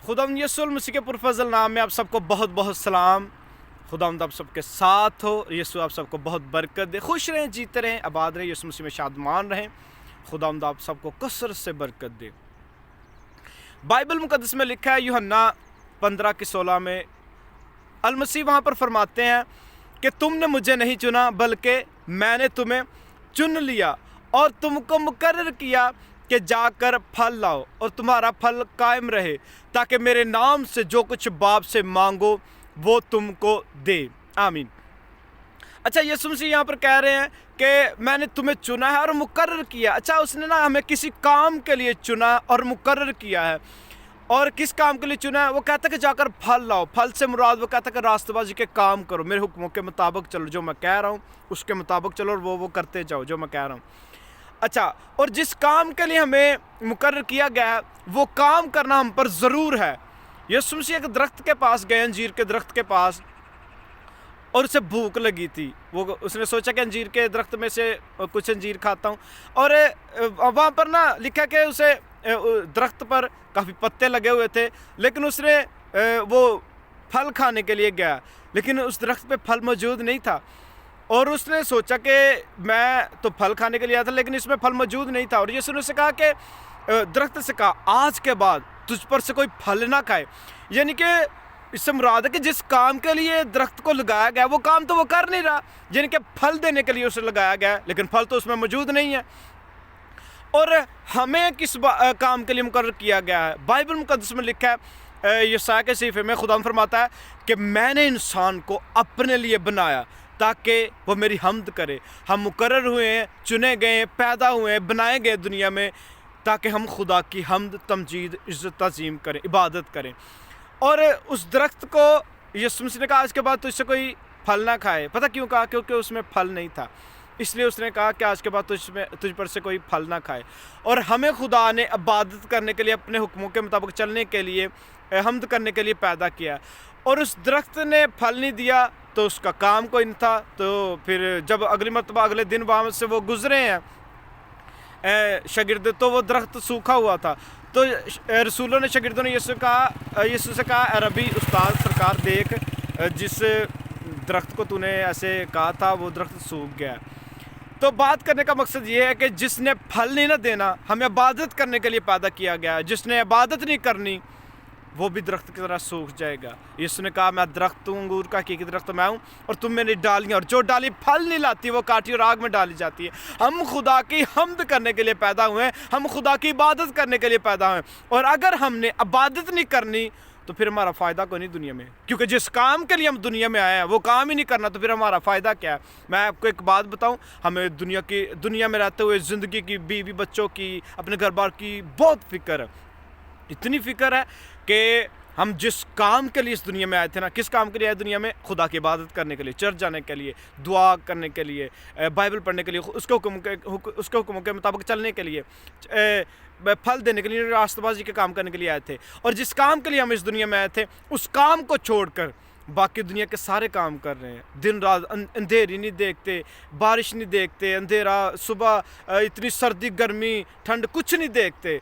खुदावंद यीशु मसीह के पुरफजल नाम में आप सबको बहुत बहुत सलाम। खुदावंद आप सबके साथ हो। यीशु आप सबको बहुत बरकत दे। खुश रहें, जीते रहें, आबाद रहें, यीशु मसीह में शादमान रहें। खुदावंद आप सबको कसरत से बरकत दे। बाइबल मुकद्दस में लिखा है यूहन्ना 15:16 में अल मसीह वहाँ पर फरमाते हैं कि तुमने मुझे नहीं चुना बल्कि मैंने तुम्हें चुन लिया और तुमको मुकर्रर किया कि जाकर फल लाओ और तुम्हारा फल कायम रहे, ताकि मेरे नाम से जो कुछ बाप से मांगो वो तुमको दे। आमीन। अच्छा, यीशु मसीह यहाँ पर कह रहे हैं कि मैंने तुम्हें चुना है और मुकर्रर किया। अच्छा, उसने ना हमें किसी काम के लिए चुना और मुकर्रर किया है। और किस काम के लिए चुना है? वो कहता है कि जाकर फल लाओ। फल से मुराद वो कहता है कि रास्तबाजी के काम करो, मेरे हुक्मों के मुताबिक चलो, जो मैं कह रहा हूँ उसके मुताबिक चलो और वो करते जाओ जो मैं कह रहा हूँ। अच्छा, और जिस काम के लिए हमें मुकर्रर किया गया है वो काम करना हम पर ज़रूर है। यीशु मसीह एक दरख्त के पास गए, अंजीर के दरख्त के पास, और उसे भूख लगी थी। वो उसने सोचा कि अंजीर के दरख्त में से कुछ अंजीर खाता हूँ। और वहाँ पर ना लिखा कि उसे दरख्त पर काफ़ी पत्ते लगे हुए थे, लेकिन उसने वो फल खाने के लिए गया, लेकिन उस दरख्त पे फल मौजूद नहीं था। और उसने सोचा कि मैं तो फल खाने के लिए आया था लेकिन इसमें फल मौजूद नहीं था। और यीशु ने उससे कहा कि दरख्त से कहा, आज के बाद तुझ पर से कोई फल ना खाए। यानी कि इससे मुराद है कि जिस काम के लिए दरख्त को लगाया गया वो काम तो वो कर नहीं रहा, यानी कि फल देने के लिए उसे लगाया गया है, लेकिन फल तो उसमें मौजूद नहीं है। और हमें किस काम के लिए मुकर्रर किया गया है? बाइबल मुकद्दस में लिखा है यशायाह के सहीफे में खुदा फरमाता है कि मैंने इंसान को अपने लिए बनाया ताकि वो मेरी हमद करे। हम मुकर्रर हुए हैं, चुने गए, पैदा हुए हैं, बनाए गए दुनिया में ताकि हम खुदा की हमद, तमजीद, इज़्ज़त, तज़ीम करें, इबादत करें। और उस दरख्त को यीशु मसीह ने कहा आज के बाद तुझसे कोई फल ना खाए। पता क्यों कहा? क्योंकि उसमें फल नहीं था, इसलिए उसने कहा कि आज के बाद तुझ पर से कोई फल ना खाए। और हमें खुदा ने इबादत करने के लिए, अपने हुक्मों के मुताबिक चलने के लिए, हमद करने के लिए पैदा किया। और उस दरख्त ने फल नहीं दिया तो उसका काम कोई नहीं था। तो फिर जब अगली मरतबा अगले दिन वहाँ से वो गुजरे हैं शागिर्द, तो वो दरख्त सूखा हुआ था। तो रसूलों ने, शागिर्दों ने यीशु से कहा, अरबी उस्ताद सरकार देख, जिस दरख्त को तूने ऐसे कहा था वो दरख्त सूख गया। तो बात करने का मकसद ये है कि जिसने फल नहीं ना देना, हमें इबादत करने के लिए पैदा किया गया है। जिसने इबादत नहीं करनी वो भी दरख्त की तरह सूख जाएगा। यीशु ने कहा, मैं दरख्त हूँ, अंगूर का की दरख्त मैं हूँ और तुम मेरी डालियाँ, और जो डाली फल नहीं लाती वो काटी और आग में डाली जाती है। हम खुदा की हमद करने के लिए पैदा हुए हैं, हम खुदा की इबादत करने के लिए पैदा हुए हैं। और अगर हमने इबादत नहीं करनी तो फिर हमारा फ़ायदा कोई नहीं दुनिया में, क्योंकि जिस काम के लिए हम दुनिया में आए हैं वो काम ही नहीं करना तो फिर हमारा फ़ायदा क्या है? मैं आपको एक बात बताऊं, हमें दुनिया में रहते हुए ज़िंदगी की, बीवी बच्चों की, अपने घर बार की बहुत फ़िक्र है। इतनी फ़िक्र है कि हम जिस काम के लिए इस दुनिया में आए थे ना, किस काम के लिए आए दुनिया में? खुदा की इबादत करने के लिए, चर्च जाने के लिए, दुआ करने के लिए, बाइबल पढ़ने के लिए, उसके हुक्मों के मुताबिक चलने के लिए, फल देने के लिए, रास्तबाजी के काम करने के लिए आए थे। और जिस काम के लिए हम इस दुनिया में आए थे उस काम को छोड़कर बाकी दुनिया के सारे काम कर रहे हैं। दिन रात अंधेरी नहीं देखते, बारिश नहीं देखते, अंधेरा सुबह, इतनी सर्दी गर्मी ठंड कुछ नहीं देखते।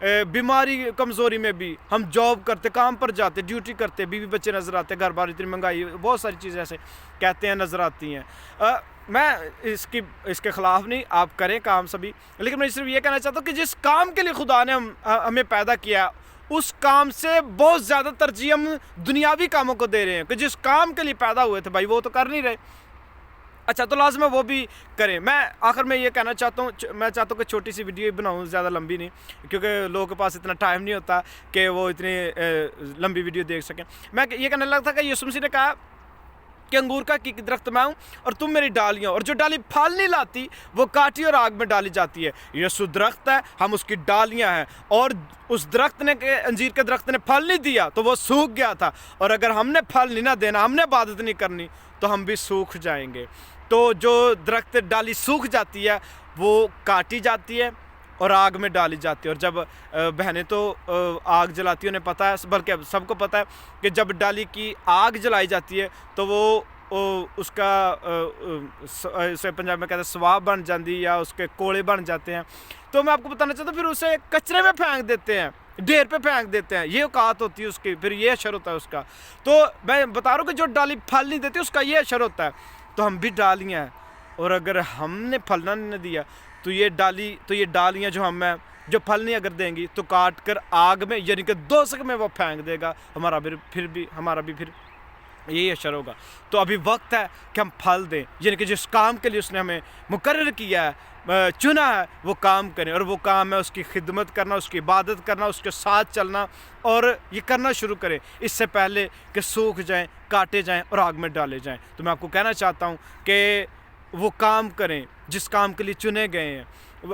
बीमारी कमज़ोरी में भी हम जॉब करते, काम पर जाते, ड्यूटी करते, बीवी बच्चे नज़र आते, घर बार इतनी महंगाई, बहुत सारी चीज़ें ऐसे कहते हैं नज़र आती हैं। मैं इसके ख़िलाफ़ नहीं, आप करें काम सभी, लेकिन मैं सिर्फ ये कहना चाहता हूँ कि जिस काम के लिए खुदा ने हमें पैदा किया उस काम से बहुत ज़्यादा तरजीह हम दुनियावी कामों को दे रहे हैं कि जिस काम के लिए पैदा हुए थे भाई वो तो कर नहीं रहे। अच्छा, तो लाज़िम है वो भी करें। मैं आखिर में ये कहना चाहता हूँ, मैं चाहता हूँ कि छोटी सी वीडियो बनाऊँ, ज़्यादा लंबी नहीं, क्योंकि लोगों के पास इतना टाइम नहीं होता कि वो इतनी लंबी वीडियो देख सकें। मैं ये कहने लगा था कि यीशु मसीह ने कहा कि अंगूर का की दरख्त मैं हूँ और तुम मेरी डालियाँ, और जो डाली फल नहीं लाती वो काटी और आग में डाली जाती है। यीशु दरख्त है, हम उसकी डालियाँ हैं। और उस दरख्त ने, अंजीर के दरख्त ने फल नहीं दिया तो वो सूख गया था, और अगर हमने फल नहीं ना देना, हमने इबादत नहीं करनी तो हम भी सूख जाएंगे। तो जो दरख्त डाली सूख जाती है वो काटी जाती है और आग में डाली जाती है। और जब बहनें तो आग जलाती हैं, उन्हें पता है, बल्कि सबको पता है कि जब डाली की आग जलाई जाती है तो वो उसका उसे पंजाब में कहते हैं स्वाब बन जाती है या उसके कोड़े बन जाते हैं। तो मैं आपको बताना चाहता हूँ फिर उसे कचरे में फेंक देते हैं। ढेर पे फेंक देते हैं, ये औकात होती है उसकी, फिर ये असर होता है उसका। तो मैं बता रहा हूँ कि जो डाली फल नहीं देती उसका ये असर होता है। तो हम भी डालियाँ हैं, और अगर हमने फल ना नहीं दिया तो ये डालियाँ जो हम हैं, जो फल नहीं अगर देंगी तो काट कर आग में यानी कि दोज़ख में वो फेंक देगा, हमारा भी फिर यही असर होगा। तो अभी वक्त है कि हम फल दें, यानी कि जिस काम के लिए उसने हमें मुकर्रर किया है, चुना है, वो काम करें। और वो काम है उसकी खिदमत करना, उसकी इबादत करना, उसके साथ चलना, और ये करना शुरू करें इससे पहले कि सूख जाएं, काटे जाएं और आग में डाले जाएं। तो मैं आपको कहना चाहता हूँ कि वो काम करें जिस काम के लिए चुने गए हैं,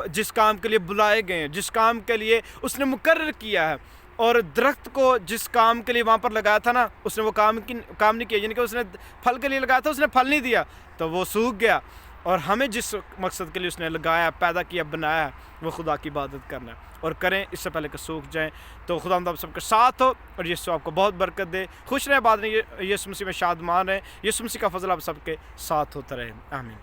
जिस काम के लिए बुलाए गए हैं, जिस काम के लिए उसने मुकर्रर किया है। और दरख्त को जिस काम के लिए वहाँ पर लगाया था ना, उसने वो काम नहीं किया, यानी कि उसने फल के लिए लगाया था, उसने फल नहीं दिया तो वो सूख गया। और हमें जिस मकसद के लिए उसने लगाया, पैदा किया, बनाया, वो खुदा की इबादत करना है, और करें इससे पहले कि सूख जाएं। तो खुदा आप सबके साथ हो, और यीशु आपको बहुत बरकत दे। खुश रहें, आबाद रहें, यीशु मसीह में शादमान रहें। यीशु मसीह का फजल आप सबके साथ होता रहे। आमीन।